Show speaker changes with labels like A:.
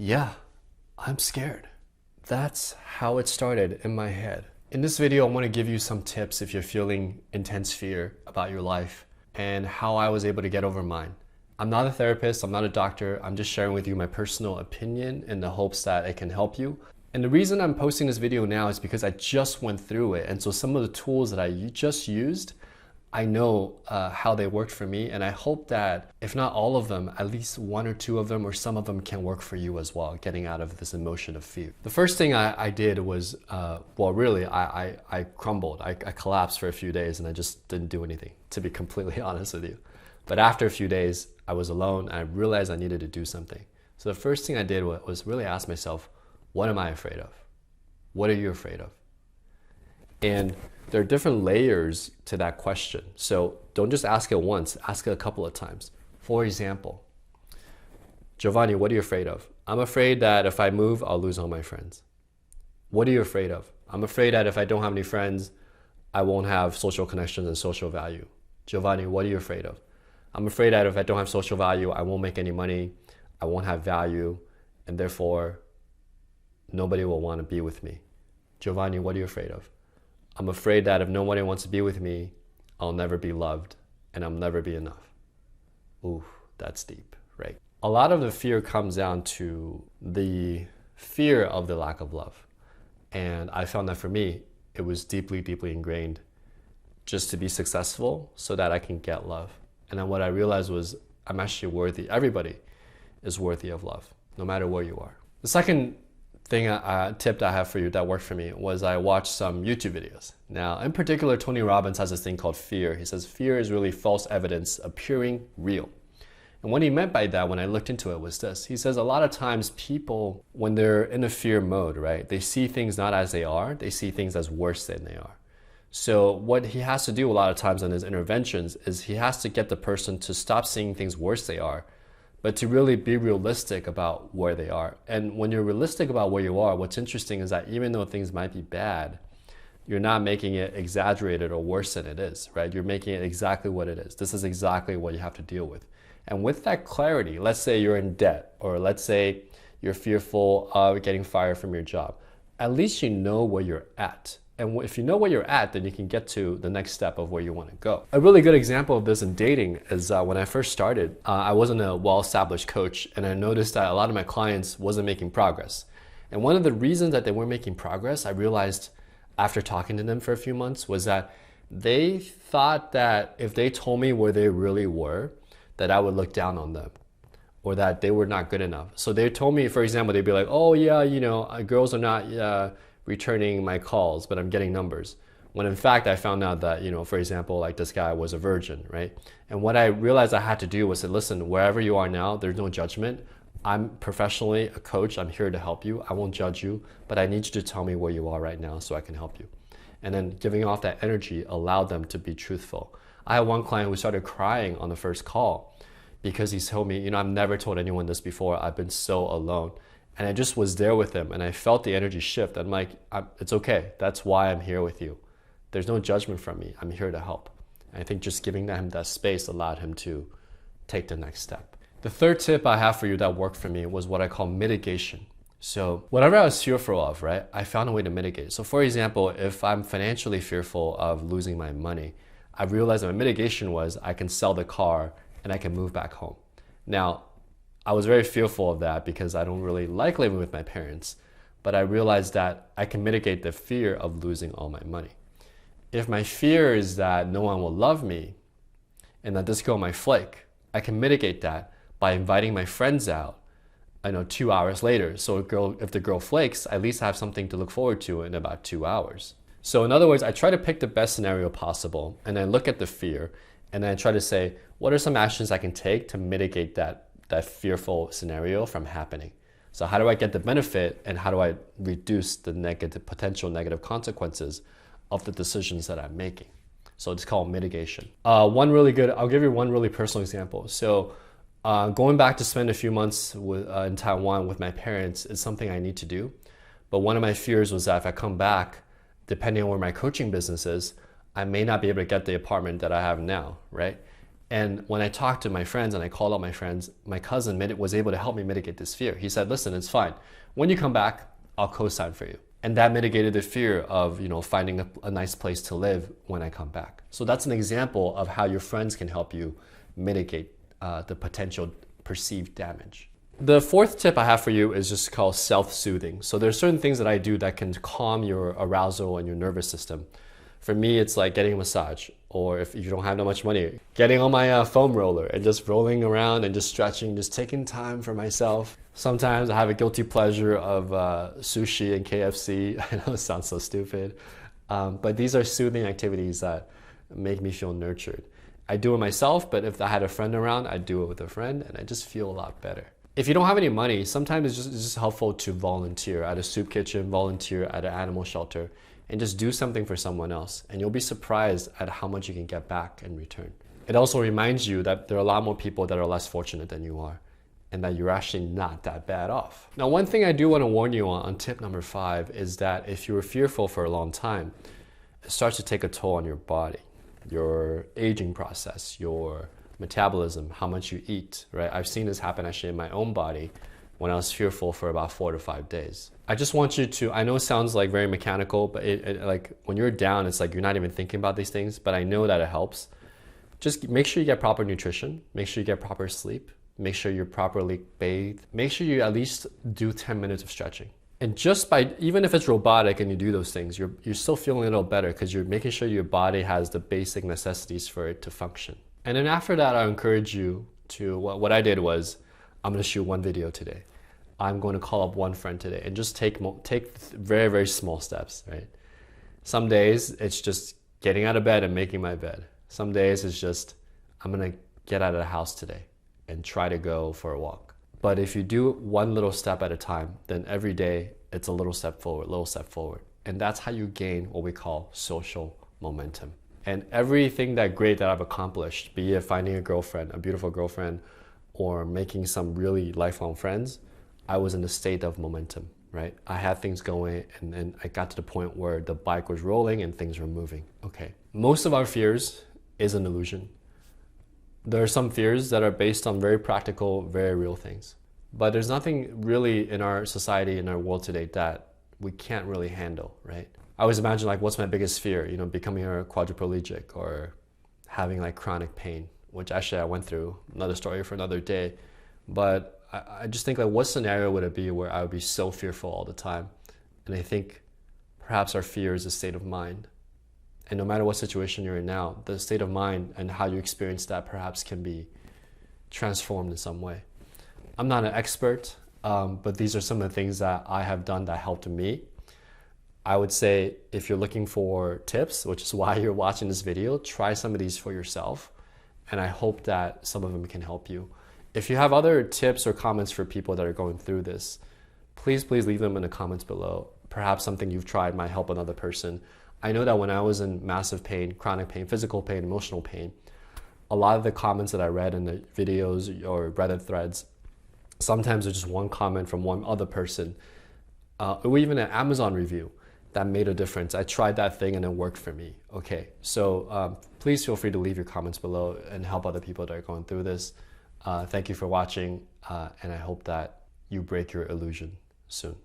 A: Yeah, I'm scared. That's how it started in my head. In this video, I want to give you some tips if you're feeling intense fear about your life and how I was able to get over mine. I'm not a therapist, I'm not a doctor, I'm just sharing with you my personal opinion in the hopes that it can help you. And the reason I'm posting this video now is because I just went through it. And so some of the tools that I just used, I know how they worked for me, and I hope that if not all of them, at least one or two of them or some of them can work for you as well, getting out of this emotion of fear. The first thing I did was, I crumbled. I collapsed for a few days and I just didn't do anything, to be completely honest with you. But after a few days, I was alone and I realized I needed to do something. So the first thing I did was really ask myself, what am I afraid of? What are you afraid of? And there are different layers to that question. So don't just ask it once, ask it a couple of times. For example, Giovanni, what are you afraid of? I'm afraid that if I move, I'll lose all my friends. What are you afraid of? I'm afraid that if I don't have any friends, I won't have social connections and social value. Giovanni, what are you afraid of? I'm afraid that if I don't have social value, I won't make any money, I won't have value, and therefore nobody will want to be with me. Giovanni, what are you afraid of? I'm afraid that if nobody wants to be with me, I'll never be loved and I'll never be enough. Ooh, that's deep, right? A lot of the fear comes down to the fear of the lack of love. And I found that for me, it was deeply, deeply ingrained just to be successful so that I can get love. And then what I realized was I'm actually worthy. Everybody is worthy of love, no matter where you are. The second tip that I have for you that worked for me was I watched some YouTube videos. Now, in particular, Tony Robbins has this thing called fear. He says fear is really false evidence appearing real. And what he meant by that when I looked into it was this. He says a lot of times people, when they're in a fear mode, right, they see things not as they are, they see things as worse than they are. So what he has to do a lot of times in his interventions is he has to get the person to stop seeing things worse they are, but to really be realistic about where they are. And when you're realistic about where you are, what's interesting is that even though things might be bad, you're not making it exaggerated or worse than it is, right? You're making it exactly what it is. This is exactly what you have to deal with. And with that clarity, let's say you're in debt, or let's say you're fearful of getting fired from your job, at least you know where you're at. And if you know where you're at, then you can get to the next step of where you want to go. A really good example of this in dating is when I first started, I wasn't a well-established coach, and I noticed that a lot of my clients wasn't making progress. And one of the reasons that they weren't making progress, I realized after talking to them for a few months, was that they thought that if they told me where they really were, that I would look down on them, or that they were not good enough. So they told me, for example, they'd be like, oh yeah, girls are not returning my calls, but I'm getting numbers. When in fact, I found out that, for example, like this guy was a virgin, right? And what I realized I had to do was to listen, wherever you are now, there's no judgment. I'm professionally a coach. I'm here to help you. I won't judge you, but I need you to tell me where you are right now so I can help you. And then giving off that energy allowed them to be truthful. I had one client who started crying on the first call because he told me, I've never told anyone this before. I've been so alone. And I just was there with him and I felt the energy shift. I'm like, it's okay. That's why I'm here with you. There's no judgment from me. I'm here to help. And I think just giving him that space allowed him to take the next step. The third tip I have for you that worked for me was what I call mitigation. So whatever I was fearful of, right, I found a way to mitigate. So for example, if I'm financially fearful of losing my money, I realized that my mitigation was I can sell the car and I can move back home. Now, I was very fearful of that because I don't really like living with my parents, but I realized that I can mitigate the fear of losing all my money. If my fear is that no one will love me and that this girl might flake, I can mitigate that by inviting my friends out, 2 hours later. So if the girl flakes, at least I have something to look forward to in about 2 hours. So in other words, I try to pick the best scenario possible and then look at the fear and then I try to say, what are some actions I can take to mitigate that fearful scenario from happening? So how do I get the benefit and how do I reduce the potential negative consequences of the decisions that I'm making? So it's called mitigation. I'll give you one really personal example. So going back to spend a few months in Taiwan with my parents is something I need to do. But one of my fears was that if I come back, depending on where my coaching business is, I may not be able to get the apartment that I have now, right? And when I talked to my friends and I called out my friends, my cousin was able to help me mitigate this fear. He said, listen, it's fine. When you come back, I'll co-sign for you. And that mitigated the fear of, finding a nice place to live when I come back. So that's an example of how your friends can help you mitigate the potential perceived damage. The fourth tip I have for you is just called self-soothing. So there's certain things that I do that can calm your arousal and your nervous system. For me, it's like getting a massage, or if you don't have that much money, getting on my foam roller and just rolling around and just stretching, just taking time for myself. Sometimes I have a guilty pleasure of sushi and KFC. I know it sounds so stupid, but these are soothing activities that make me feel nurtured. I do it myself, but if I had a friend around, I'd do it with a friend, and I just feel a lot better. If you don't have any money, sometimes it's just helpful to volunteer at a soup kitchen, volunteer at an animal shelter, and just do something for someone else. And you'll be surprised at how much you can get back in return. It also reminds you that there are a lot more people that are less fortunate than you are, and that you're actually not that bad off. Now, one thing I do want to warn you on tip number 5 is that if you were fearful for a long time, it starts to take a toll on your body, your aging process, your metabolism, how much you eat, right? I've seen this happen actually in my own body when I was fearful for about 4 to 5 days. I just want you to, I know it sounds like very mechanical, but like when you're down, it's like you're not even thinking about these things, but I know that it helps. Just make sure you get proper nutrition, make sure you get proper sleep, make sure you're properly bathed, make sure you at least do 10 minutes of stretching. And just by, even if it's robotic and you do those things, you're still feeling a little better because you're making sure your body has the basic necessities for it to function. And then after that, I encourage you to, what I did was, I'm gonna shoot one video today. I'm going to call up one friend today and just take very, very small steps, right? Some days it's just getting out of bed and making my bed. Some days it's just, I'm gonna get out of the house today and try to go for a walk. But if you do one little step at a time, then every day it's a little step forward, little step forward. And that's how you gain what we call social momentum. And everything great that I've accomplished, be it finding a girlfriend, a beautiful girlfriend, or making some really lifelong friends, I was in a state of momentum, right? I had things going, and then I got to the point where the bike was rolling and things were moving. Okay, most of our fears is an illusion. There are some fears that are based on very practical, very real things. But there's nothing really in our society, in our world today, that we can't really handle, right? I always imagine, like, what's my biggest fear? Becoming a quadriplegic or having like chronic pain, which actually I went through, another story for another day. But I just think, like, what scenario would it be where I would be so fearful all the time? And I think perhaps our fear is a state of mind. And no matter what situation you're in now, the state of mind and how you experience that perhaps can be transformed in some way. I'm not an expert, but these are some of the things that I have done that helped me. I would say if you're looking for tips, which is why you're watching this video, try some of these for yourself. And I hope that some of them can help you. If you have other tips or comments for people that are going through this, please leave them in the comments below. Perhaps something you've tried might help another person. I know that when I was in massive pain, chronic pain, physical pain, emotional pain, a lot of the comments that I read in the videos or Reddit threads, sometimes there's just one comment from one other person, or even an Amazon review that made a difference. I tried that thing and it worked for me. Okay, so please feel free to leave your comments below and help other people that are going through this. Thank you for watching, and I hope that you break your illusion soon.